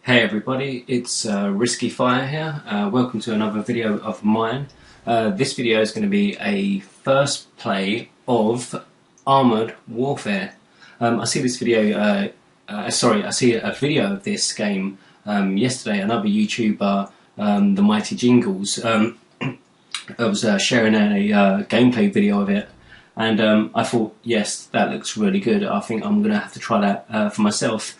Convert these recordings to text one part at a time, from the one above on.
Hey everybody, it's Risky Fire here. Welcome to another video of mine. This video is going to be a first play of Armored Warfare. I see this video, I see a video of this game yesterday. Another YouTuber, the Mighty Jingles, was sharing a gameplay video of it, and I thought, yes, that looks really good. I think I'm going to have to try that for myself.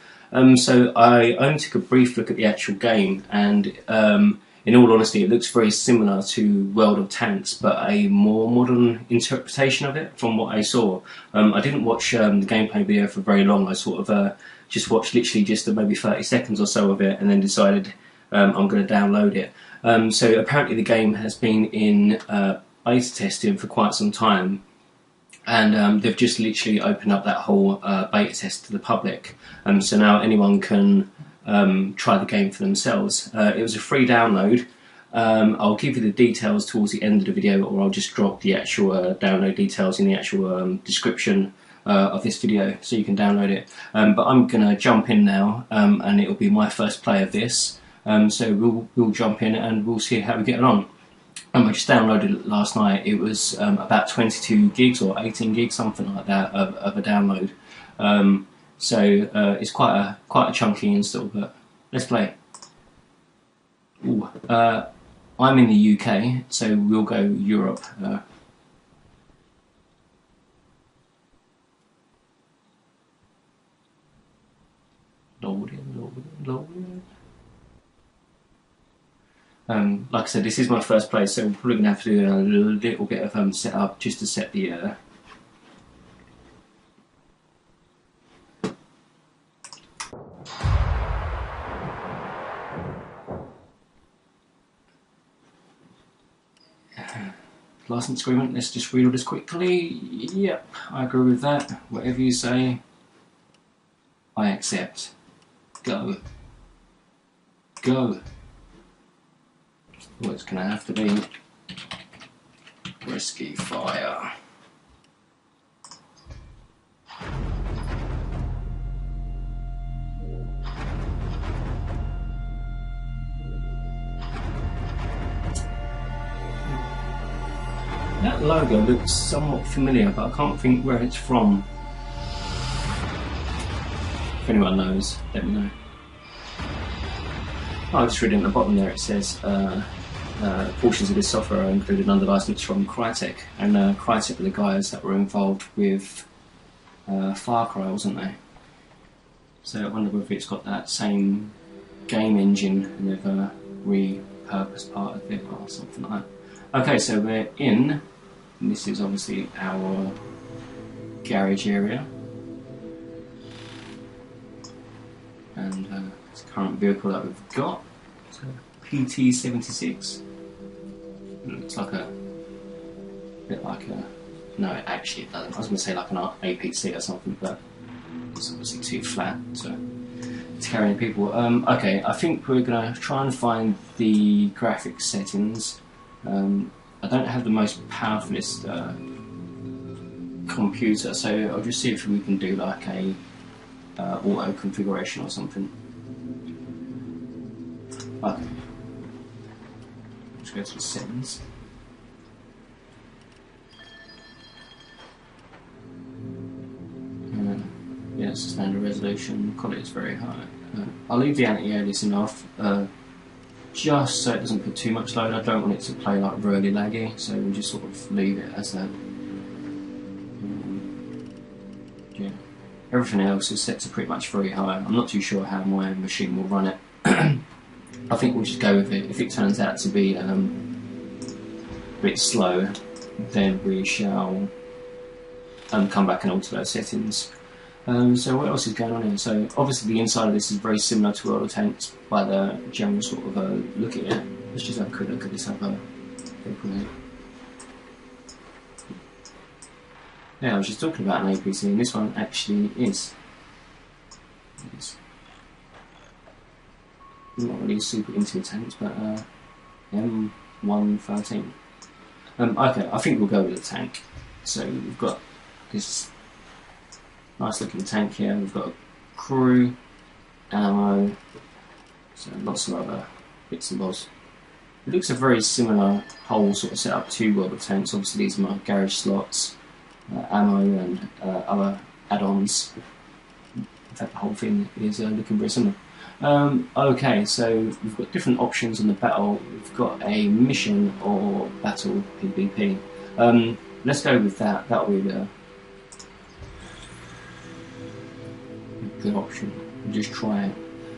So I only took a brief look at the actual game, and in all honesty it looks very similar to World of Tanks, but a more modern interpretation of it from what I saw. I didn't watch the gameplay video for very long. I sort of just watched literally just maybe 30 seconds or so of it, and then decided I'm going to download it. So apparently the game has been in beta testing for quite some time, and they've just literally opened up that whole beta test to the public. So now anyone can try the game for themselves. It was a free download. I'll give you the details towards the end of the video, or I'll just drop the actual download details in the actual description of this video, so you can download it. But I'm going to jump in now, and it'll be my first play of this. So we'll jump in and we'll see how we get on. I just downloaded it last night. It was about 22 gigs or 18 gigs, something like that, of a download. So it's quite a chunky install. But let's play. Ooh, I'm in the UK, so we'll go Europe. Loading. Like I said, this is my first play, so we're probably going to have to do a little bit of setup just to set the license agreement. Let's just read all this quickly. Yep, I agree with that. Whatever you say, I accept. Go. Go. Well, it's going to have to be Risky Fire. That logo looks somewhat familiar, but I can't think where it's from. If anyone knows, let me know. Oh, I just read it at the bottom there. It says portions of this software are included under license from Crytek, and Crytek were the guys that were involved with Far Cry, wasn't they? So I wonder whether it's got that same game engine and they've repurposed part of it or something like that. Okay, so we're in. And this is obviously our garage area, and it's the current vehicle that we've got. It's a PT-76. Looks like a bit like a. No, actually it doesn't. I was going to say like an APC or something, but it's obviously too flat to carry any people. Okay, I think we're going to try and find the graphics settings. I don't have the most powerfulest computer, so I'll just see if we can do like a auto configuration or something. Okay. Let's go to the settings. Yeah, it's a standard resolution. Quality is very high. I'll leave the anti-aliasing off, just so it doesn't put too much load. I don't want it to play like really laggy, so we'll just sort of leave it as that. Yeah, everything else is set to pretty much very high. I'm not too sure how my machine will run it. I think we'll just go with it. If it turns out to be a bit slow, then we shall come back and alter those settings. So what else is going on here? So obviously the inside of this is very similar to World of Tanks by the general sort of look at it. Let's just have a quick look at this other vehicle here. Yeah, I was just talking about an APC, and this one actually is. It's not really super into tanks, but M113. Okay, I think we'll go with a tank. So we've got this nice looking tank here. We've got a crew, ammo, So lots of other bits and bobs. It looks a very similar whole sort of setup to World of Tanks. Obviously these are my garage slots, ammo and other add-ons. In fact the whole thing is looking very similar. Okay, so we've got different options on the battle. We've got a mission or battle PvP. Let's go with that. That'll be the good option. We'll just try it.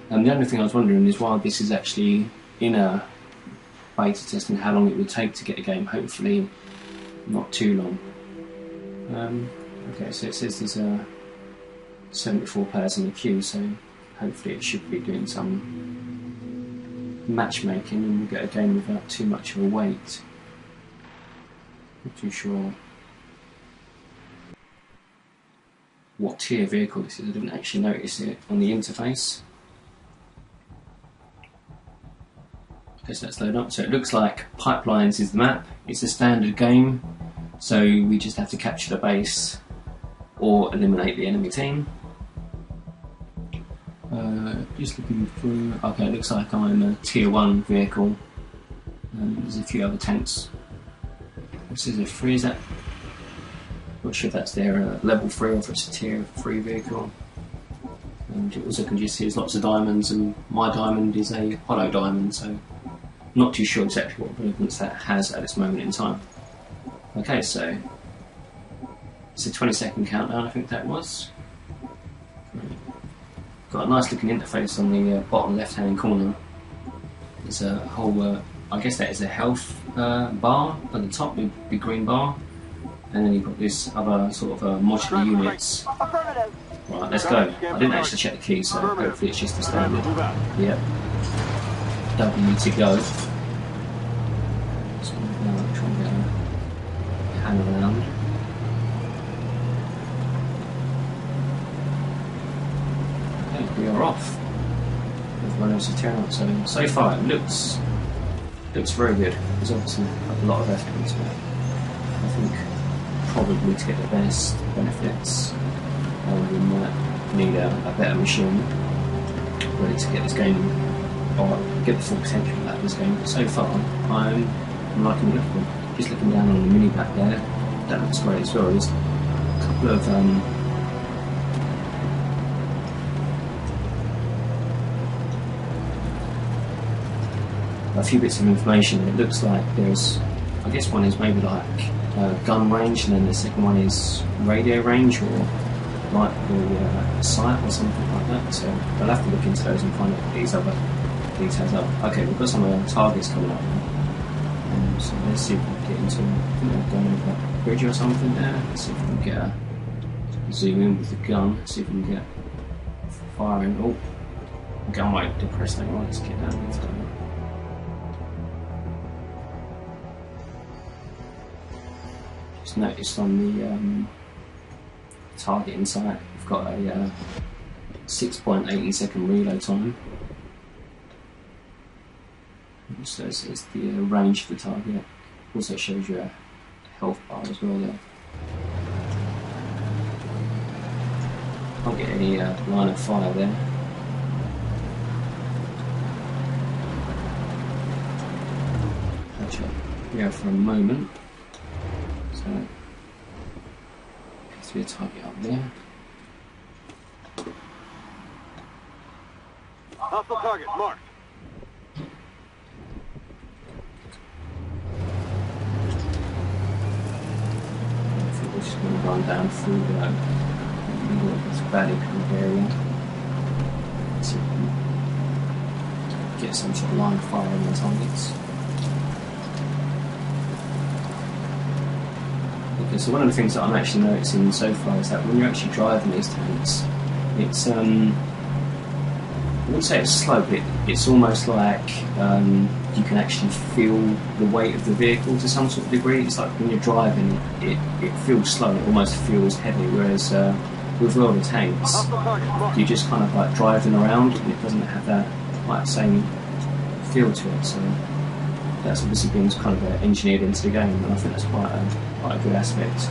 The only thing I was wondering is while this is actually in a beta testing, how long it would take to get a game. Hopefully not too long. Okay, so it says there's 74 players in the queue, so hopefully it should be doing some matchmaking and we'll get a game without too much of a wait. Not too sure what tier vehicle this is. I didn't actually notice it on the interface. Okay, so that's loaded up. So it looks like Pipelines is the map. It's a standard game, so we just have to capture the base or eliminate the enemy team. Just looking through. Okay, it looks like I'm a tier 1 vehicle. There's a few other tanks. This is a 3, is that? Not sure if that's their level 3 or if it's a tier 3 vehicle. And you also can just see there's lots of diamonds, and my diamond is a hollow diamond, so not too sure exactly what relevance that has at this moment in time. Okay, so it's a 20-second countdown, I think that was. Got a nice looking interface on the bottom left hand corner. There's a whole, I guess that is a health bar at the top, the big green bar. And then you've got this other sort of modular units. Right, let's go. I didn't actually check the keys, so hopefully it's just the standard. Yep. W to go. So I'm going to try and get a pan around. Okay, we are off. Everyone else is tearing up, so far it looks very good. There's obviously a lot of effort into it. I think probably to get the best benefits, we might need a better machine ready to get this game, or get the full potential out of this game. But so far, I'm liking the look of it. Just looking down on the mini back there, that looks great as well. There's a couple of a few bits of information. It looks like there's, I guess one is maybe like gun range, and then the second one is radio range, or like the sight or something like that. So I'll have to look into those and find out what these other details are. Okay, we've got some targets coming up. So let's see if we can get into, going over that bridge or something there. Let's see if we can get a zoom in with the gun. See if we can get firing. Oh, the gun might depress that one. Let's get down into that. Just noticed on the target inside, we've got a 6.80 second reload time. So it's the range of the target. Also shows you a health bar as well there. Can't get any line of fire there. Catch up here for a moment. So appears to be a target up there. Hostile target marked. We're just going to run down through the middle of this valley kind of area. See if we can get some sort of line of fire on the targets. Okay, so one of the things that I'm actually noticing so far is that when you're actually driving these tanks, it's I wouldn't say it's slow, but it's almost like you can actually feel the weight of the vehicle to some sort of degree. It's like when you're driving, it feels slow, it almost feels heavy, whereas with World of Tanks, you're just kind of like driving around and it doesn't have that like same feel to it. So that's obviously been kind of engineered into the game, and I think that's quite a good aspect.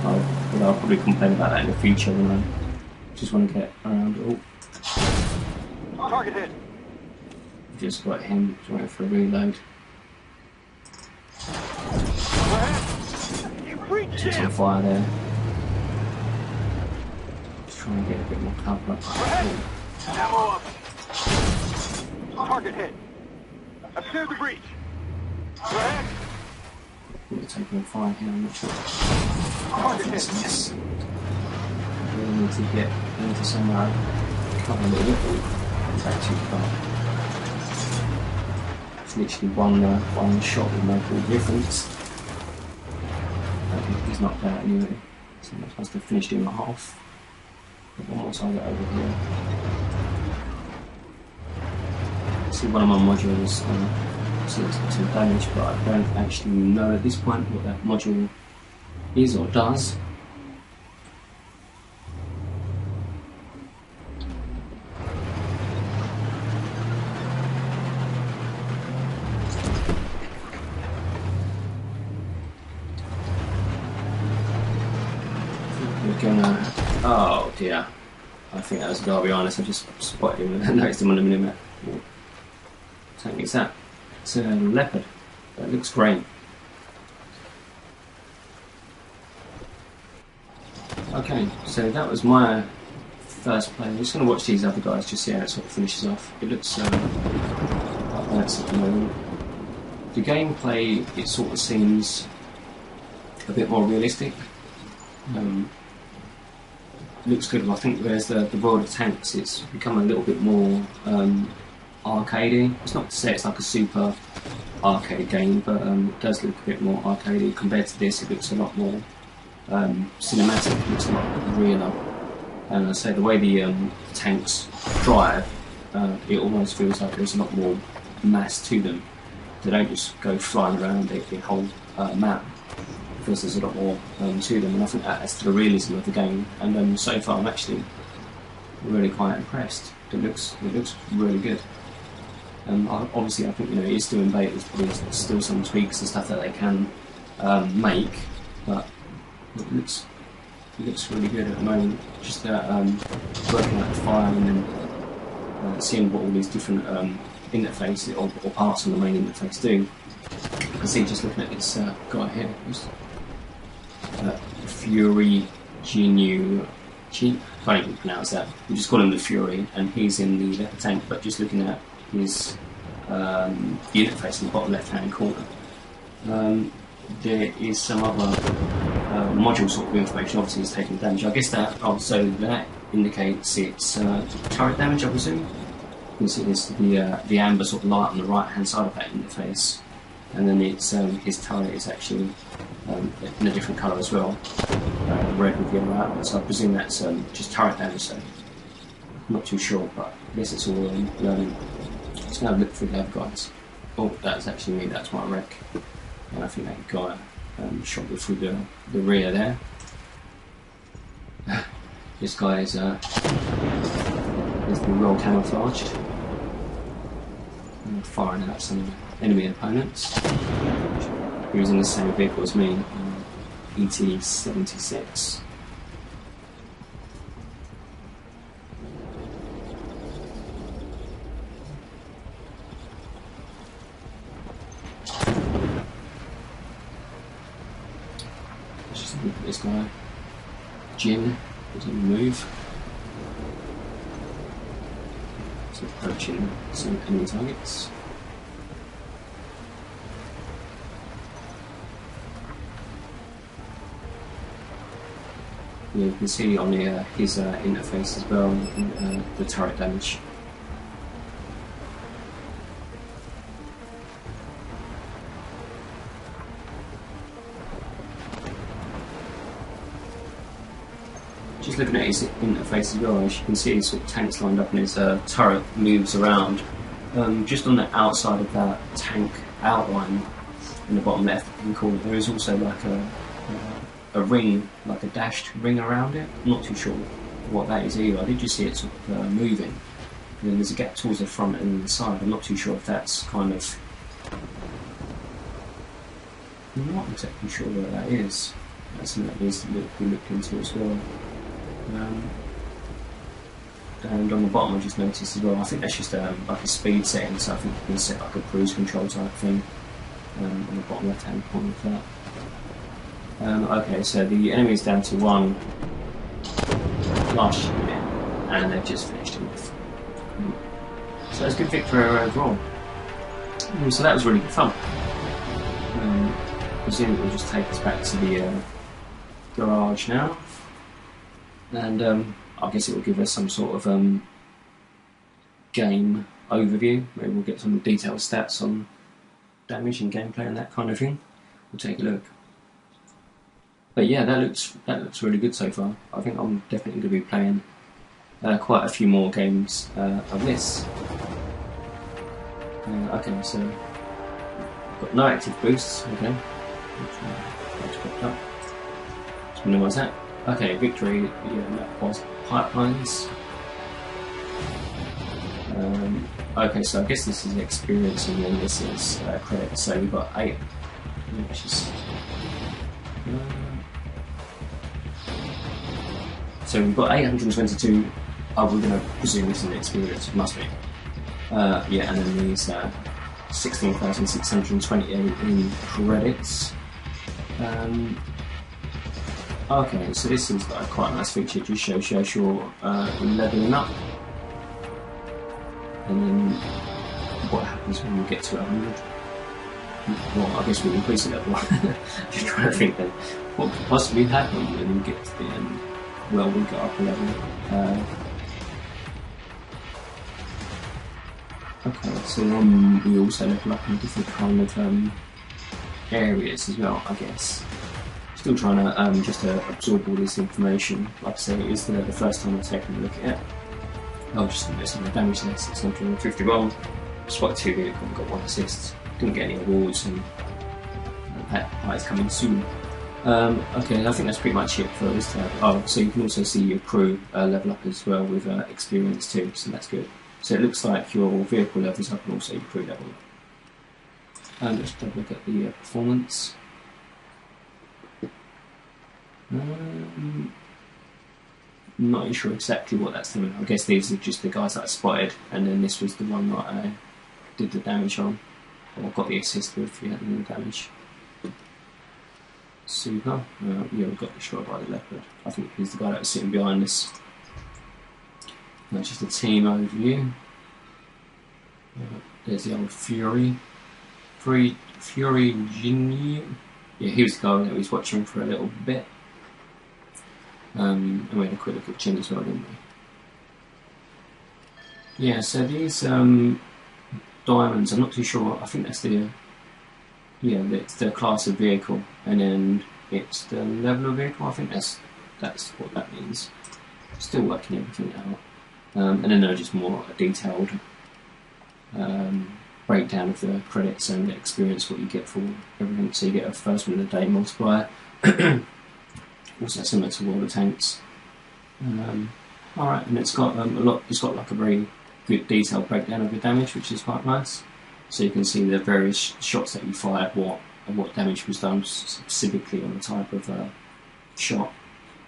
But I'll probably complain about that in the future when I just want to get around it all. Target hit. Just got him trying for a reload. Just on fire there. Just trying to get a bit more cover. Ammo up. Target hit. I've cleared the breach. Go ahead. We're taking fire here, I'm not sure. Target hit. Yes. We need to get into somewhere cover a little bit. Back too far. It's literally one shot will make all the difference. He's knocked out anyway, so I must have finished him at half. One more target over here. See, one of my modules seems to have some damage, but I don't actually know at this point what that module is or does. Oh dear, I think that was a guy behind us. I just spotted him and noticed him on the minimap. I think it's that. It's a leopard. That looks great. Okay, so that was my first play. I'm just going to watch these other guys just see how it sort of finishes off. It looks like that's at the moment. The gameplay, it sort of seems a bit more realistic. Looks good. I think whereas the world of tanks, it's become a little bit more arcadey. It's not to say it's like a super arcade game, but it does look a bit more arcadey compared to this. It looks a lot more cinematic. It looks a lot realer. And I say the way the tanks drive, it almost feels like there's a lot more mass to them. They don't just go flying around the whole map. Because there's a lot more to them, and I think that adds to the realism of the game. And so far, I'm actually really quite impressed. It looks really good. Obviously, I think it is still in beta. There's probably still some tweaks and stuff that they can make, but it looks really good at the moment. Just working out the file and then seeing what all these different interfaces or parts of the main interface do. You can see just looking at this guy here. Fury Genu, can't even pronounce that. We just call him the Fury, and he's in the leopard tank. But just looking at his the interface in the bottom left-hand corner, there is some other module sort of information. Obviously, it's taking damage. I guess that also that indicates it's turret damage. I presume. You can see this the amber sort of light on the right-hand side of that interface, and then it's his turret is actually in a different colour as well, red with yellow outline. So I presume that's just turret damage. So I'm not too sure, but I guess it's all learning. Let's now look through the other guys. Oh, that's actually me. That's my wreck, and I think that guy shot me through the rear there. This guy is been well camouflaged. And firing at some enemy opponents. He was in the same vehicle as me, ET-76. Let's just look at this guy. Jin doesn't move. So approaching some enemy targets. You can see on his interface as well the turret damage. Just looking at his interface as well, as you can see his sort of tanks lined up and his turret moves around. Just on the outside of that tank outline in the bottom left-hand corner, there is also like a ring, like a dashed ring around it. I'm not too sure what that is either. I did just see it sort of moving. And then there's a gap towards the front and the side. I'm not too sure if that's kind of... I'm not exactly sure where that is. That's something that needs to be looked into as well. And on the bottom I just noticed as well, I think that's just like a speed setting, so I think you can set like a cruise control type thing on the bottom left hand corner of that. Okay, so the enemy's down to one last unit, and they've just finished him off. So that's a good victory overall. So that was really good fun. I presume it will just take us back to the garage now, and I guess it will give us some sort of game overview. Maybe we'll get some detailed stats on damage and gameplay and that kind of thing. We'll take a look. But yeah, that looks really good so far. I think I'm definitely going to be playing quite a few more games of this. Okay, so I've got no active boosts. Okay, that's popped up. Let's minimise that. Okay, victory. Yeah, that was pipelines. Okay, so I guess this is experience and then this is credit. So we've got 8, which is. So we've got 822. Oh, we're going to presume this is an experience. It must be. Yeah, and then these 16,628 in credits. Okay, so this is like quite a nice feature. It just shows your leveling up, and then what happens when you get to 100. Well, I guess we increase the level. Just trying to think then what could possibly happen when you get to the end. Well, we got up a level. Okay, so then we also level up in different kind of areas as well, I guess. Still trying to just absorb all this information. Like I say, it is the first time I've taken a look at it. I was just investing in the damage there, 651. Spot 2 vehicle, got 1 assist. Didn't get any awards, and that is coming soon. Okay, I think that's pretty much it for this tab. Oh, so you can also see your crew level up as well with experience too, so that's good. So it looks like your vehicle levels up and also your crew level up. Let's have a look at the performance. Not sure exactly what that's doing. I guess these are just the guys that I spotted, and then this was the one that I did the damage on, or got the assist with, yeah, and the damage. Super. Yeah, we got destroyed by the leopard. I think he's the guy that was sitting behind us. That's just a team overview. There's the old Fury. Fury Genie. Yeah, he was the guy that was watching for a little bit. And we had a quick look at Chin as well, didn't we? Yeah, so these diamonds, I'm not too sure. I think that's the it's the class of vehicle, and then it's the level of vehicle. I think that's what that means. Still working everything out. And then there are just more detailed breakdown of the credits and the experience, what you get for everything. So you get a first win of the day multiplier, also similar to World of Tanks. Alright, and it's got it's got like a very good detailed breakdown of the damage, which is quite nice. So you can see the various shots that you fired, what damage was done specifically on the type of shot.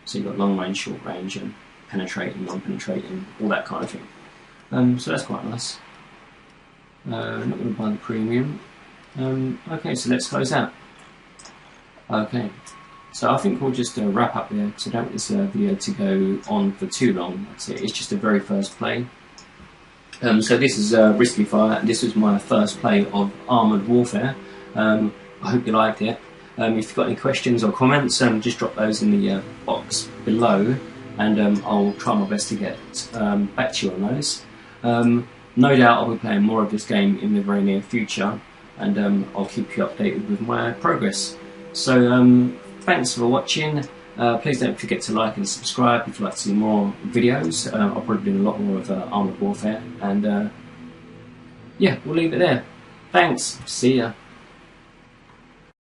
So you've got long range, short range, and penetrating, non-penetrating, all that kind of thing. So that's quite nice. Not going to buy the premium. Okay, so let's close out. Okay, so I think we'll just wrap up there, because I don't want this video to go on for too long. That's it. It's just the very first play. So this is Risky Fire, and this was my first play of Armoured Warfare. I hope you liked it. If you've got any questions or comments, just drop those in the box below, and I'll try my best to get back to you on those. No doubt I'll be playing more of this game in the very near future, and I'll keep you updated with my progress. So thanks for watching. Please don't forget to like and subscribe if you'd like to see more videos. I'll probably do a lot more of Armoured Warfare, and yeah, we'll leave it there. Thanks, see ya.